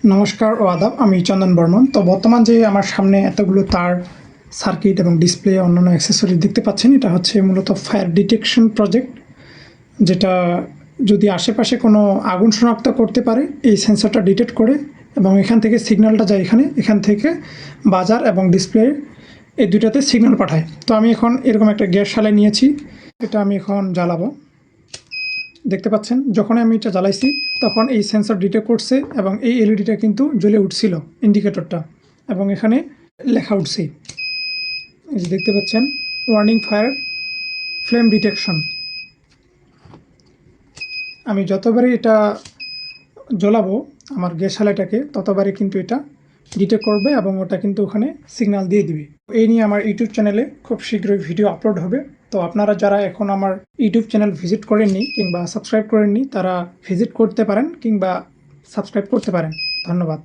নমস্কার ও আদাব, আমি চন্দন বর্মন। তো বর্তমান যে আমার সামনে এতগুলো তার, সার্কিট এবং ডিসপ্লে অন্যান্য অ্যাক্সেসরি দেখতে পাচ্ছেন, এটা হচ্ছে মূলত ফায়ার ডিটেকশন প্রজেক্ট, যেটা যদি আশেপাশে কোনো আগুন শনাক্ত করতে পারে এই সেন্সরটা ডিটেক্ট করে, এবং এখান থেকে সিগন্যালটা যায় এখান থেকে বাজার এবং ডিসপ্লে এই দুইটাতে সিগন্যাল পাঠায়। তো আমি এখন এরকম একটা গ্যাস শালাই নিয়েছি, এটা আমি এখন জ্বালাবো। দেখতে পাচ্ছেন যখন আমি এটা জ্বালাইছি তখন এই সেন্সর ডিটেক্ট করছে এবং এই এলইডিটা কিন্তু জ্বলে উঠছিল, ইন্ডিকেটরটা, এবং এখানে লেখা উঠছে, এই যে দেখতে পাচ্ছেন, ওয়ার্নিং ফায়ার ফ্লেম ডিটেকশন। আমি যতবারই এটা জ্বলাবো আমার গ্যাস হালাইটাকে, ততবারই কিন্তু এটা ডিটেক্ট করবে এবং ওটা কিন্তু ওখানে সিগন্যাল দিয়ে দিবে। এই নিয়ে আমার ইউটিউব চ্যানেলে খুব শীঘ্রই ভিডিও আপলোড হবে। তো আপনারা যারা এখন আমার ইউটিউব চ্যানেল ভিজিট করেননি কিংবা সাবস্ক্রাইব করেননি, তারা ভিজিট করতে পারেন কিংবা সাবস্ক্রাইব করতে পারেন। ধন্যবাদ।